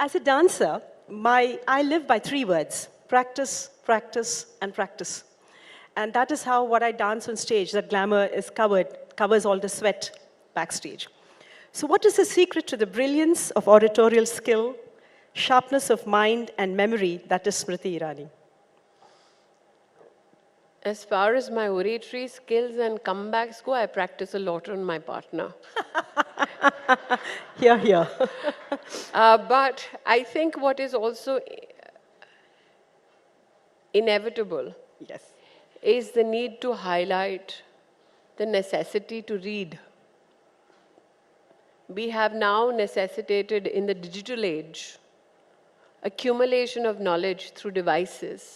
As a dancer, I live by 3 words: practice, practice, and practice. And that is how what I dance on stage, that glamour is covers all the sweat backstage. So what is the secret to the brilliance of oratorial skill, sharpness of mind and memory that is Smriti Irani? As far as my oratory skills and comebacks go, I practice a lot on my partner. Here, here. But I think what is also inevitable Yes. is the need to highlight the necessity to read. We have now necessitated in the digital age accumulation of knowledge through devices.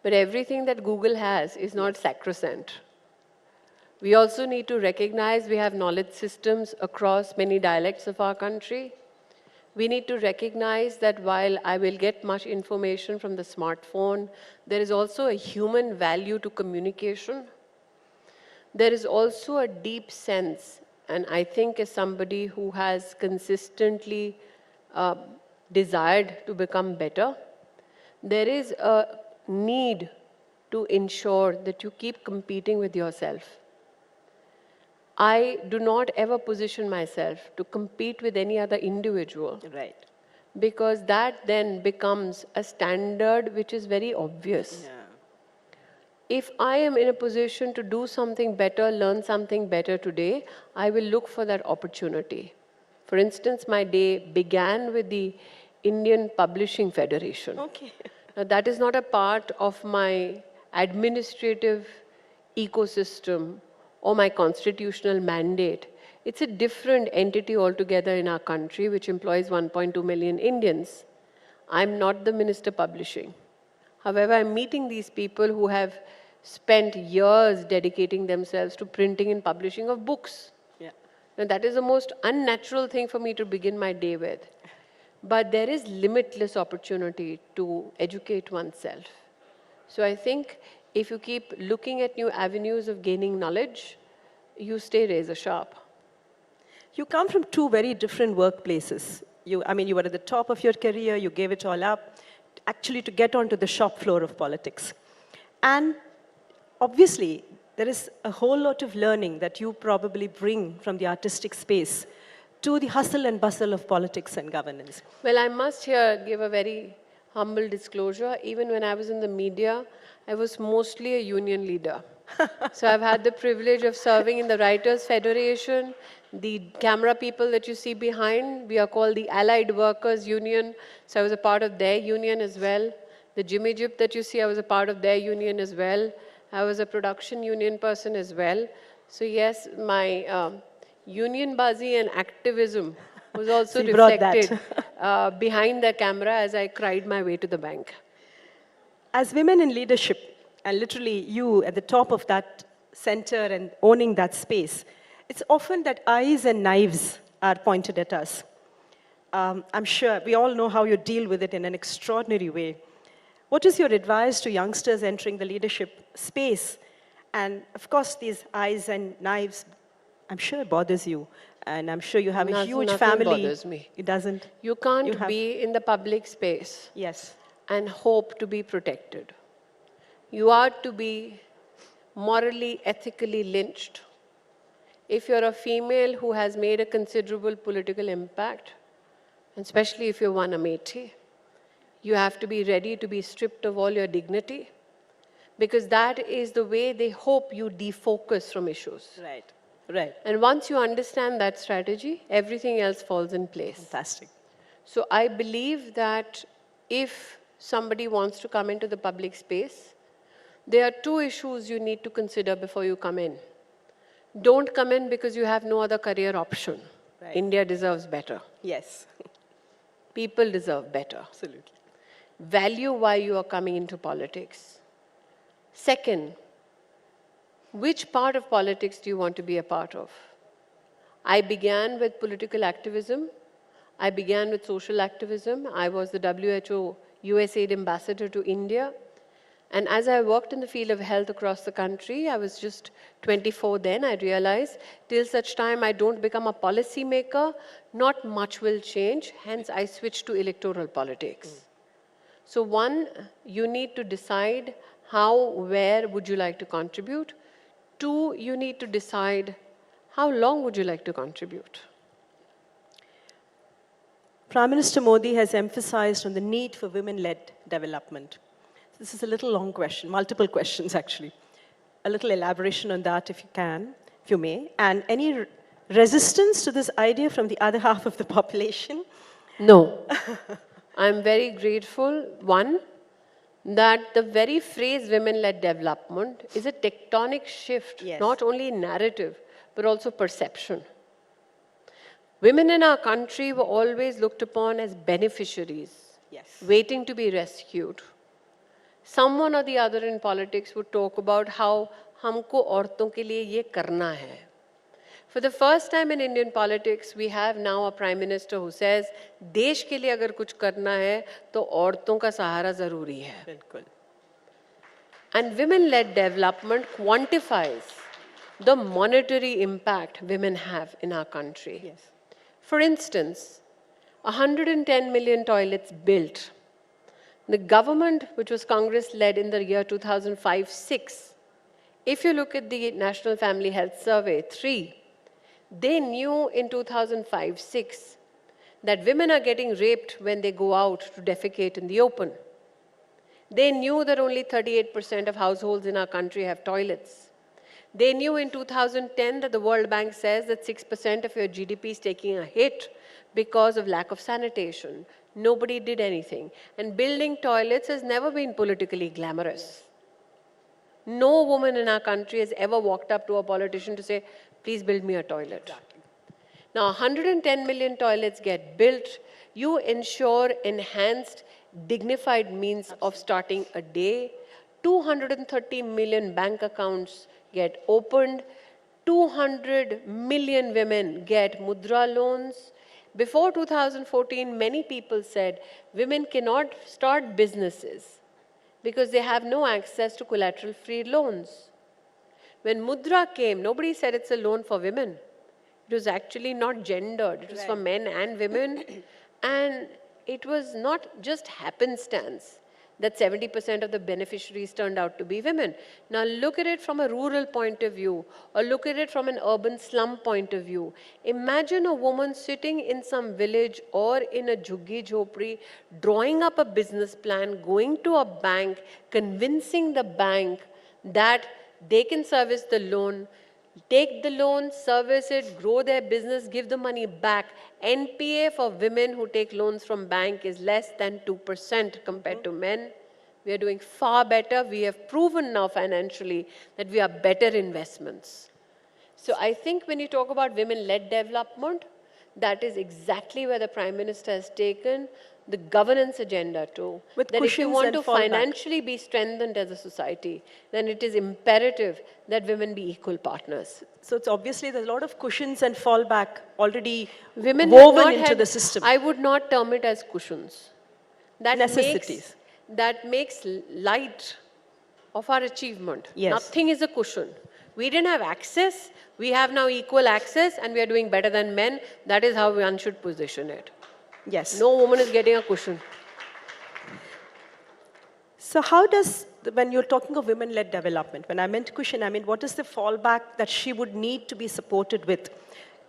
But everything that Google has is not sacrosanct. We also need to recognize we have knowledge systems across many dialects of our country. We need to recognize that while I will get much information from the smartphone, there is also a human value to communication. There is also a deep sense, and I think as somebody who has consistently desired to become better, there is a need to ensure that you keep competing with yourself. I do not ever position myself to compete with any other individual. Right. Because that then becomes a standard which is very obvious. Yeah. If I am in a position to do something better, learn something better today, I will look for that opportunity. For instance, my day began with the Indian Publishing Federation. Okay. Now, that is not a part of my administrative ecosystem or my constitutional mandate. It's a different entity altogether in our country, which employs 1.2 million Indians. I'm not the Minister Publishing. However, I'm meeting these people who have spent years dedicating themselves to printing and publishing of books. Yeah. Now, that is the most unnatural thing for me to begin my day with. But there is limitless opportunity to educate oneself. So I think if you keep looking at new avenues of gaining knowledge, you stay razor sharp. You come from 2 very different workplaces. You were at the top of your career, you gave it all up, actually to get onto the shop floor of politics. And obviously, there is a whole lot of learning that you probably bring from the artistic space to the hustle and bustle of politics and governance. Well, I must here give a very humble disclosure. Even when I was in the media, I was mostly a union leader. So I've had the privilege of serving in the Writers' Federation. The camera people that you see behind, we are called the Allied Workers Union. So I was a part of their union as well. The Jimmy Jip that you see, I was a part of their union as well. I was a production union person as well. So yes, my union buzzy and activism was also So you brought reflected behind the camera as I cried my way to the bank. As women in leadership, and literally you at the top of that center and owning that space, it's often that eyes and knives are pointed at us. I'm sure we all know how you deal with it in an extraordinary way. What is your advice to youngsters entering the leadership space? And of course, these eyes and knives, I'm sure it bothers you. And I'm sure you have a huge family. Nothing bothers me. It doesn't? You can't be in the public space. Yes. And hope to be protected. You are to be morally, ethically lynched. If you're a female who has made a considerable political impact, and especially if you're one Amethi, you have to be ready to be stripped of all your dignity, because that is the way they hope you defocus from issues. Right, right. And once you understand that strategy, everything else falls in place. Fantastic. So I believe that if somebody wants to come into the public space, there are 2 issues you need to consider before you come in. Don't come in because you have no other career option. Right. India deserves better. Yes. People deserve better. Absolutely. Value why you are coming into politics. Second, which part of politics do you want to be a part of? I began with political activism. I began with social activism. I was the WHO USAID ambassador to India. And as I worked in the field of health across the country, I was just 24 then, I realized till such time I don't become a policy maker, not much will change. Hence, I switched to electoral politics. So one, you need to decide how, where would you like to contribute. Two, you need to decide how long would you like to contribute. Prime Minister Modi has emphasized on the need for women-led development. This is a little long question, multiple questions actually. A little elaboration on that if you can, if you may. And any resistance to this idea from the other half of the population? No. I'm very grateful, one, that the very phrase women-led development is a tectonic shift, Yes. not only in narrative, but also perception. Women in our country were always looked upon as beneficiaries, Yes. waiting to be rescued. Someone or the other in politics would talk about how हमको औरतों के लिए ये करना है. For the first time in Indian politics, we have now a prime minister who says, देश के लिए अगर कुछ करना है, तो औरतों का सहारा ज़रूरी है. बिल्कुल. And women-led development quantifies the monetary impact women have in our country. Yes. For instance, 110 million toilets built. The government, which was Congress-led in the year 2005-06, if you look at the National Family Health Survey 3, they knew in 2005-06 that women are getting raped when they go out to defecate in the open. They knew that only 38% of households in our country have toilets. They knew in 2010 that the World Bank says that 6% of your GDP is taking a hit because of lack of sanitation. Nobody did anything. And building toilets has never been politically glamorous. No woman in our country has ever walked up to a politician to say, please build me a toilet. Exactly. Now, 110 million toilets get built. You ensure enhanced, dignified means of starting a day. 230 million bank accounts get opened. 200 million women get mudra loans. Before 2014, many people said women cannot start businesses because they have no access to collateral-free loans. When mudra came, nobody said it's a loan for women. It was actually not gendered. It was for men and women. And it was not just happenstance that 70% of the beneficiaries turned out to be women. Now look at it from a rural point of view, or look at it from an urban slum point of view. Imagine a woman sitting in some village or in a jhuggi jhopri, drawing up a business plan, going to a bank, convincing the bank that they can service the loan, take the loan, service it, grow their business, give the money back. NPA for women who take loans from bank is less than 2% compared to men. We are doing far better. We have proven now financially that we are better investments. So I think when you talk about women-led development, that is exactly where the Prime Minister has taken the governance agenda to. With that if you cushions want and to fallback. financially be strengthened as a society, then it is imperative that women be equal partners. So it's obviously there's a lot of cushions and fallback already Women have woven not into had, the system. I would not term it as cushions. Necessities. That makes light of our achievement. Yes. Nothing is a cushion. We didn't have access. We have now equal access and we are doing better than men. That is how one should position it. Yes. No woman is getting a cushion. So how does, when you're talking of women-led development, when I meant cushion, I mean what is the fallback that she would need to be supported with,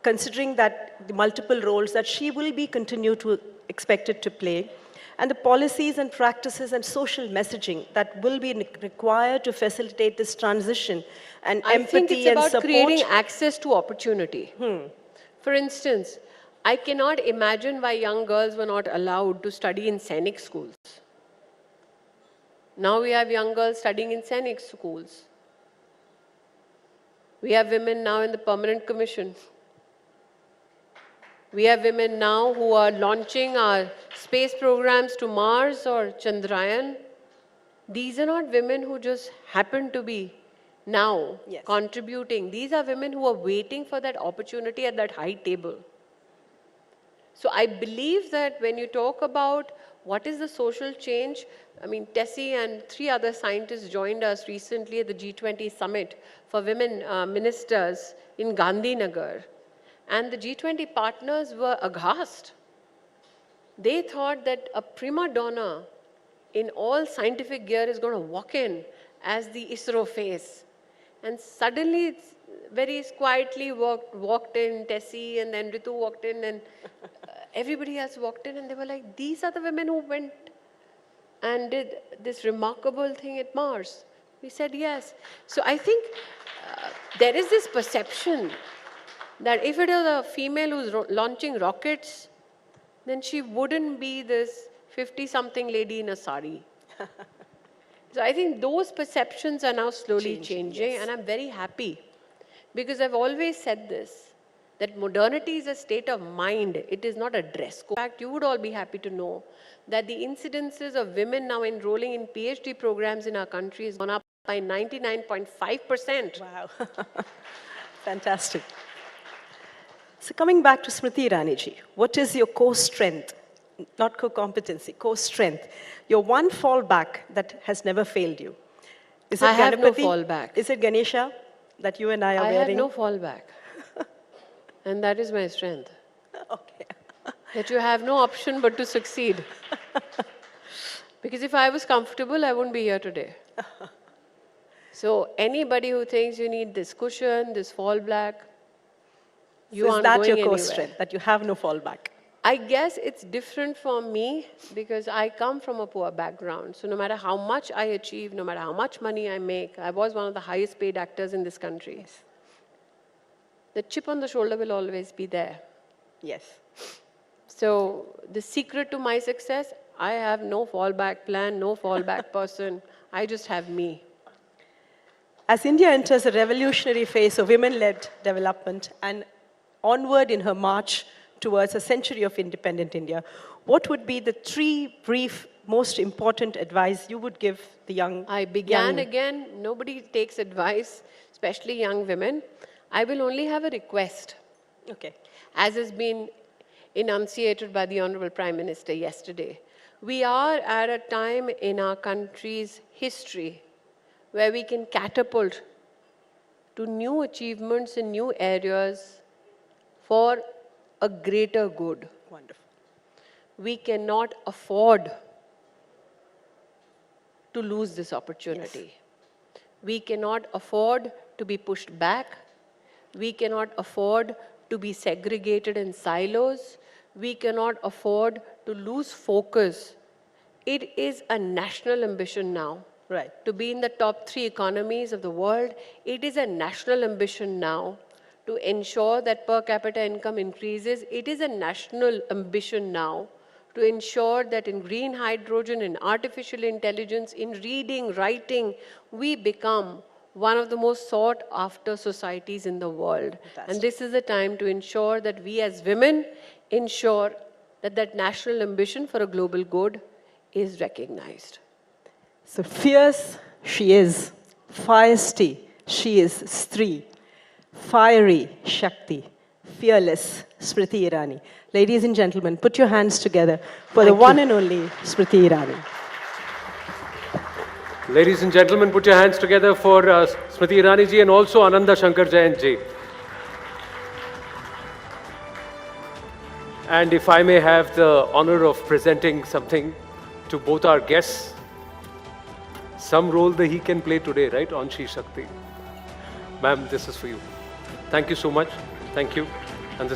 considering that the multiple roles that she will be continued to expected to play, and the policies and practices and social messaging that will be required to facilitate this transition and I think empathy it's and about support. creating access to opportunity. For instance, I cannot imagine why young girls were not allowed to study in Sainik schools. Now we have young girls studying in Sainik schools. We have women now in the Permanent Commission. We have women now who are launching our space programs to Mars or Chandrayaan. These are not women who just happen to be now Yes. contributing. These are women who are waiting for that opportunity at that high table. So I believe that when you talk about what is the social change? I mean, Tessie and 3 other scientists joined us recently at the G20 summit for women ministers in Gandhinagar. And the G20 partners were aghast. They thought that a prima donna in all scientific gear is going to walk in as the ISRO face. And suddenly, it's very quietly walked in, Tessie, and then Ritu walked in, and everybody else walked in, and they were like, these are the women who went and did this remarkable thing at Mars. We said yes. So I think there is this perception that if it is a female who's launching rockets, then she wouldn't be this 50-something lady in a sari. So I think those perceptions are now slowly changing, yes. and I'm very happy. Because I've always said this, that modernity is a state of mind. It is not a dress code. In fact, you would all be happy to know that the incidences of women now enrolling in PhD programs in our country has gone up by 99.5%. Wow. Fantastic. So coming back to Smriti Irani ji, what is your core strength? Not core competency, core strength. Your one fallback that has never failed you. Is it I have no Ganapati? fallback. Is it Ganesha that you and I are I wearing? have no fallback. And that is my strength. Okay. That you have no option but to succeed. Because if I was comfortable, I wouldn't be here today. So anybody who thinks you need this cushion, this fallback, you So is aren't that going your core anywhere. strength, that you have no fallback? I guess it's different for me because I come from a poor background. So no matter how much I achieve, no matter how much money I make, I was one of the highest paid actors in this country. Yes. The chip on the shoulder will always be there. Yes. So the secret to my success, I have no fallback plan, no fallback person. I just have me. As India enters a revolutionary phase of women-led development and onward in her march towards a century of independent India, what would be the 3 brief, most important advice you would give the young? I began again, nobody takes advice, especially young women. I will only have a request. Okay. As has been enunciated by the Honorable Prime Minister yesterday. We are at a time in our country's history where we can catapult to new achievements in new areas for a greater good. Wonderful. We cannot afford to lose this opportunity. Yes. We cannot afford to be pushed back. We cannot afford to be segregated in silos. We cannot afford to lose focus. It is a national ambition now. Right. To be in the top 3 economies of the world. It is a national ambition now to ensure that per capita income increases. It is a national ambition now to ensure that in green hydrogen, in artificial intelligence, in reading, writing, we become one of the most sought after societies in the world. Fantastic. And this is the time to ensure that we as women ensure that that national ambition for a global good is recognized. So fierce, she is. Feisty, she is Stree. Fiery, Shakti. Fearless, Smriti Irani. Ladies and gentlemen, put your hands together for the one and only Smriti Irani. Ladies and gentlemen, put your hands together for Smriti Irani ji and also Ananda Shankar Jain ji. And if I may have the honor of presenting something to both our guests, some role that he can play today, right, on Shri Shakti. Ma'am, this is for you. Thank you so much. Thank you. And this